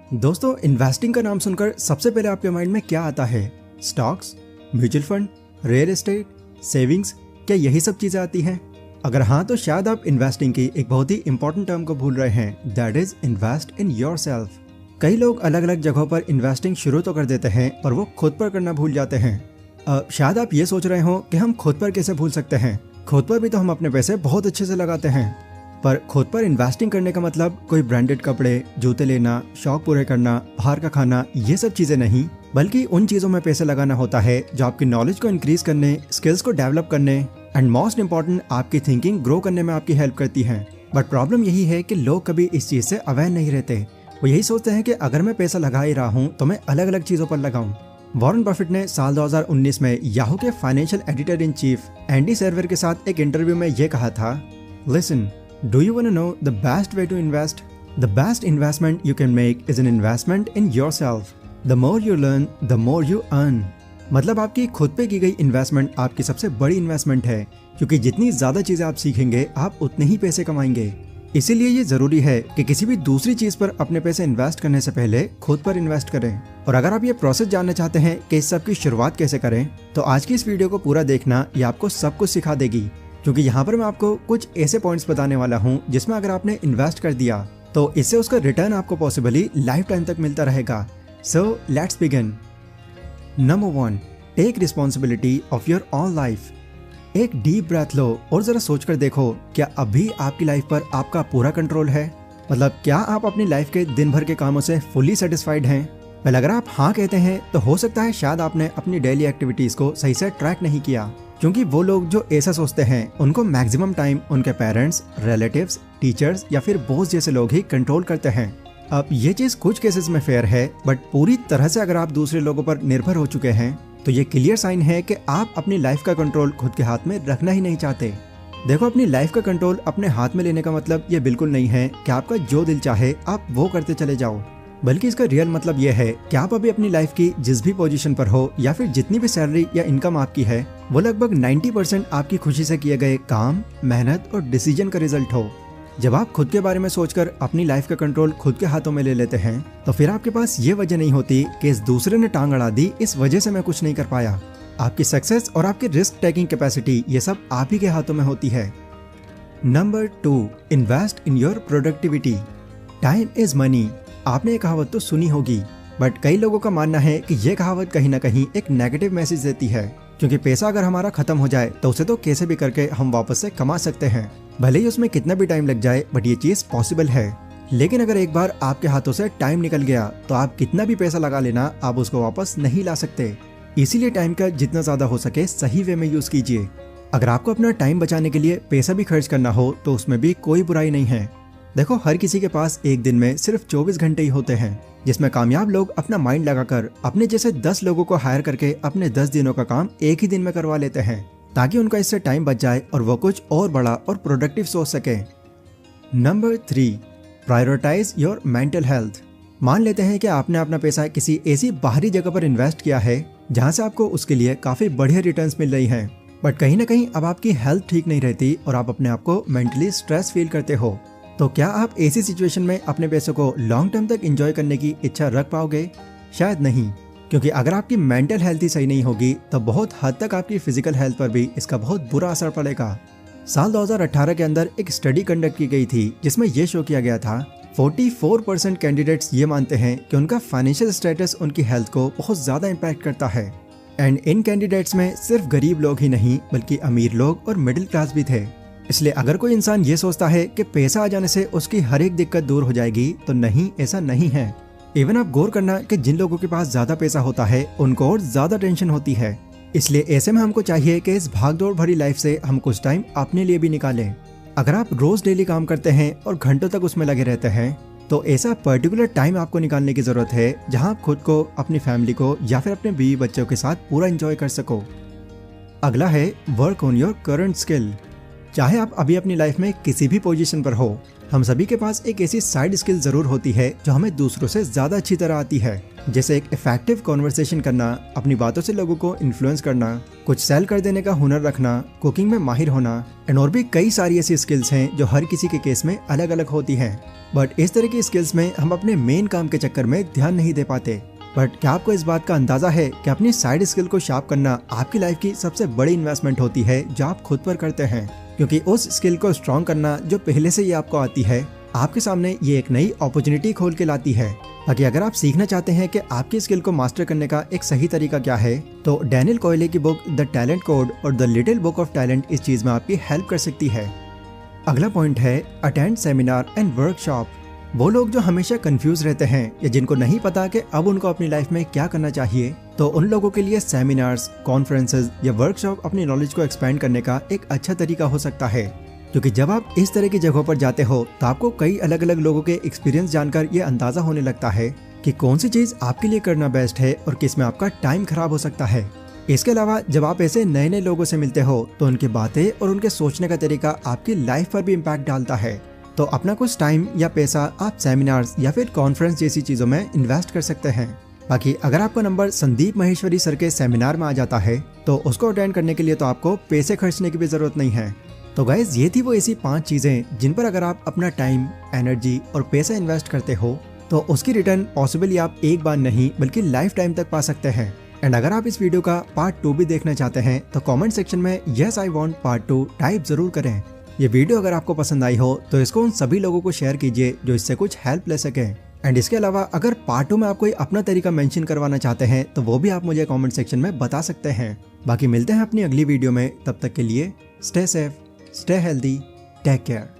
दोस्तों, इन्वेस्टिंग का नाम सुनकर सबसे पहले आपके माइंड में क्या आता है? Stocks, mutual fund, real estate, savings, क्या यही सब चीजें आती हैं? अगर हाँ, तो शायद आप इन्वेस्टिंग की एक बहुत ही इंपॉर्टेंट टर्म को भूल रहे हैं, that is invest in yourself. कई लोग अलग अलग जगहों पर इन्वेस्टिंग शुरू तो कर देते हैं और वो खुद पर करना भूल जाते हैं। शायद आप ये सोच रहे हो कि हम खुद पर कैसे भूल सकते हैं, खुद पर भी तो हम अपने पैसे बहुत अच्छे से लगाते हैं। पर खुद पर इन्वेस्टिंग करने का मतलब कोई ब्रांडेड कपड़े, जूते लेना, शौक पूरे करना, बाहर का खाना, ये सब चीजें नहीं, बल्कि उन चीजों में पैसे लगाना होता है जो आपकी नॉलेज को इंक्रीज करने, स्किल्स को डेवलप करने एंड मोस्ट इम्पोर्टेंट आपकी थिंकिंग ग्रो करने में आपकी हेल्प करती है। बट प्रॉब्लम यही है कि लोग कभी इस चीज से अवेयर नहीं रहते। वो यही सोचते हैं कि अगर मैं पैसा लगा ही रहा हूँ तो मैं अलग अलग चीजों पर लगाऊं। वॉरेन बफेट ने साल 2019 में याहू के financial editor in chief Andy server के साथ एक इंटरव्यू में ये कहा था, listen, do you want to know the best way to invest? The best investment you can make is an investment in yourself. The more you learn, the more you earn. मतलब आपकी खुद पे की गई इन्वेस्टमेंट आपकी सबसे बड़ी investment है, क्योंकि जितनी ज्यादा चीजें आप सीखेंगे आप उतने ही पैसे कमाएंगे। इसीलिए ये जरूरी है कि किसी भी दूसरी चीज पर अपने पैसे इन्वेस्ट करने से पहले खुद पर इन्वेस्ट करें। और अगर आप ये प्रोसेस जानना चाहते हैं कि इस सब की शुरुआत कैसे करें, तो आज की इस वीडियो को पूरा देखना, ये आपको सब कुछ सिखा देगी। क्योंकि यहाँ पर मैं आपको कुछ ऐसे पॉइंट्स बताने वाला हूँ जिसमें अगर आपने इन्वेस्ट कर दिया तो इससे उसका रिटर्न आपको पॉसिबली लाइफ टाइम तक मिलता रहेगा। So let's begin. Number 1, take responsibility of your own life. एक डीप ब्रेथ लो और जरा सोचकर देखो, क्या अभी आपकी लाइफ पर आपका पूरा कंट्रोल है? मतलब क्या आप अपनी लाइफ के दिन भर के कामों से फुली सेटिस्फाइड हैं? वेल, अगर आप हाँ कहते हैं तो हो सकता है शायद आपने अपनी डेली एक्टिविटीज को सही से ट्रैक नहीं किया, क्योंकि वो लोग जो ऐसा सोचते हैं उनको मैक्सिमम टाइम उनके पेरेंट्स, रिलेटिव्स, टीचर्स या फिर बॉस जैसे लोग ही कंट्रोल करते हैं। अब ये चीज कुछ केसेस में फेयर है, बट पूरी तरह से अगर आप दूसरे लोगों पर निर्भर हो चुके हैं तो ये क्लियर साइन है कि आप अपनी लाइफ का कंट्रोल खुद के हाथ में रखना ही नहीं चाहते। देखो, अपनी लाइफ का कंट्रोल अपने हाथ में लेने का मतलब ये बिल्कुल नहीं है कि आपका जो दिल चाहे आप वो करते चले जाओ, बल्कि इसका रियल मतलब यह है कि आप अभी अपनी लाइफ की जिस भी पोजीशन पर हो या फिर जितनी भी सैलरी या इनकम आपकी है, वो लगभग 90% आपकी खुशी से किए गए काम, मेहनत और डिसीजन का रिजल्ट हो। जब आप खुद के बारे में सोचकर अपनी लाइफ का कंट्रोल खुद के हाथों में ले लेते हैं तो फिर आपके पास ये वजह नहीं होती कि इस दूसरे ने टांग अड़ा दी, इस वजह से मैं कुछ नहीं कर पाया। आपकी सक्सेस और आपकी रिस्क टेकिंग कैपेसिटी ये सब आप ही के हाथों में होती है। Number 2, invest in your productivity. Time is money. आपने ये कहावत तो सुनी होगी, बट कई लोगों का मानना है कि ये कहावत कहीं ना कहीं एक नेगेटिव मैसेज देती है, क्योंकि पैसा अगर हमारा खत्म हो जाए तो उसे तो कैसे भी करके हम वापस से कमा सकते हैं, भले ही उसमें कितना भी टाइम लग जाए, बट ये चीज पॉसिबल है। लेकिन अगर एक बार आपके हाथों से टाइम निकल गया तो आप कितना भी पैसा लगा लेना, आप उसको वापस नहीं ला सकते। इसीलिए टाइम का जितना ज्यादा हो सके सही वे में यूज कीजिए। अगर आपको अपना टाइम बचाने के लिए पैसा भी खर्च करना हो तो उसमें भी कोई बुराई नहीं है। देखो, हर किसी के पास एक दिन में सिर्फ 24 घंटे ही होते हैं, जिसमें कामयाब लोग अपना माइंड लगाकर अपने जैसे 10 लोगों को हायर करके अपने 10 दिनों का काम एक ही दिन में करवा लेते हैं, ताकि उनका इससे टाइम बच जाए और वो कुछ और बड़ा और प्रोडक्टिव सोच सके। Number 3, prioritise your mental health. मान लेते हैं कि आपने अपना पैसा किसी ऐसी बाहरी जगह पर इन्वेस्ट किया है जहाँ से आपको उसके लिए काफी बढ़िया रिटर्न्स मिल रही हैं, बट कहीं ना कहीं अब आपकी हेल्थ ठीक नहीं रहती और आप अपने आप को मेंटली स्ट्रेस फील करते हो। तो क्या आप ऐसी सिचुएशन में अपने पैसों को लॉन्ग टर्म तक एंजॉय करने की इच्छा रख पाओगे? शायद नहीं, क्योंकि अगर आपकी मेंटल हेल्थ ही सही नहीं होगी तो बहुत हद तक आपकी फिजिकल हेल्थ पर भी इसका बहुत बुरा असर पड़ेगा। साल 2018 के अंदर एक स्टडी कंडक्ट की गई थी जिसमें यह शो किया गया था 44% कैंडिडेट्स ये मानते हैं कि उनका फाइनेंशियल स्टेटस उनकी हेल्थ को बहुत ज्यादा इम्पैक्ट करता है। एंड इन कैंडिडेट्स में सिर्फ गरीब लोग ही नहीं बल्कि अमीर लोग और मिडिल क्लास भी थे। इसलिए अगर कोई इंसान ये सोचता है कि पैसा आ जाने से उसकी हर एक दिक्कत दूर हो जाएगी, तो नहीं, ऐसा नहीं है। इवन आप गौर करना कि जिन लोगों के पास ज्यादा पैसा होता है उनको और ज्यादा टेंशन होती है। इसलिए ऐसे में हमको चाहिए कि इस भागदौड़ भरी लाइफ से हम कुछ टाइम अपने लिए भी निकालें। अगर आप रोज डेली काम करते हैं और घंटों तक उसमें लगे रहते हैं तो ऐसा पर्टिकुलर टाइम आपको निकालने की जरूरत है जहां आप खुद को, अपनी फैमिली को या फिर अपने बीवी बच्चों के साथ पूरा एंजॉय कर सको। अगला है work on your current skill. चाहे आप अभी अपनी लाइफ में किसी भी पोजीशन पर हो, हम सभी के पास एक ऐसी साइड स्किल जरूर होती है जो हमें दूसरों से ज्यादा अच्छी तरह आती है, जैसे एक इफेक्टिव कॉन्वर्सेशन करना, अपनी बातों से लोगों को इन्फ्लुएंस करना, कुछ सेल कर देने का हुनर रखना, कुकिंग में माहिर होना एंड और भी कई सारी ऐसी स्किल्स हैं जो हर किसी के केस में अलग अलग होती हैं। बट इस तरह की स्किल्स में हम अपने मेन काम के चक्कर में ध्यान नहीं दे पाते। बट क्या आपको इस बात का अंदाजा है कि अपनी साइड स्किल को शार्प करना आपकी लाइफ की सबसे बड़ी इन्वेस्टमेंट होती है जो आप खुद पर करते हैं, क्योंकि उस स्किल को स्ट्रॉन्ग करना जो पहले से ही आपको आती है आपके सामने ये एक नई अपॉर्चुनिटी खोल के लाती है। बाकी अगर आप सीखना चाहते हैं कि आपकी स्किल को मास्टर करने का एक सही तरीका क्या है, तो डैनियल कॉयले की बुक द टैलेंट कोड और the little book of talent इस चीज में आपकी हेल्प कर सकती है। अगला पॉइंट है अटेंड सेमिनार एंड वर्कशॉप। वो लोग जो हमेशा कंफ्यूज रहते हैं या जिनको नहीं पता कि अब उनको अपनी लाइफ में क्या करना चाहिए, तो उन लोगों के लिए सेमिनार्स, कॉन्फ्रेंसेस या वर्कशॉप अपनी नॉलेज को एक्सपेंड करने का एक अच्छा तरीका हो सकता है। क्योंकि जब आप इस तरह की जगहों पर जाते हो तो आपको कई अलग अलग लोगों के एक्सपीरियंस जानकर ये अंदाजा होने लगता है कि कौन सी चीज आपके लिए करना बेस्ट है और किस में आपका टाइम खराब हो सकता है। इसके अलावा जब आप ऐसे नए नए लोगों से मिलते हो तो उनकी बातें और उनके सोचने का तरीका आपकी लाइफ पर भी इम्पैक्ट डालता है। तो अपना कुछ टाइम या पैसा आप सेमिनार्स या फिर कॉन्फ्रेंस जैसी चीजों में इन्वेस्ट कर सकते हैं। बाकी अगर आपका नंबर संदीप महेश्वरी सर के सेमिनार में आ जाता है तो उसको अटेंड करने के लिए तो आपको पैसे खर्चने की भी जरूरत नहीं है। तो गाइस, ये थी वो ऐसी 5 चीजें जिन पर अगर आप अपना टाइम, एनर्जी और पैसा इन्वेस्ट करते हो तो उसकी रिटर्न पॉसिबली आप एक बार नहीं बल्कि लाइफ टाइम तक पा सकते हैं। एंड अगर आप इस वीडियो का पार्ट 2 भी देखना चाहते हैं तो कमेंट सेक्शन में yes I want part 2 type जरूर करें। ये वीडियो अगर आपको पसंद आई हो तो इसको उन सभी लोगों को शेयर कीजिए जो इससे कुछ हेल्प ले सके। एंड इसके अलावा अगर पार्ट 2 में आप कोई अपना तरीका मेंशन करवाना चाहते हैं तो वो भी आप मुझे कमेंट सेक्शन में बता सकते हैं। बाकी मिलते हैं अपनी अगली वीडियो में, तब तक के लिए stay safe, stay healthy, take care.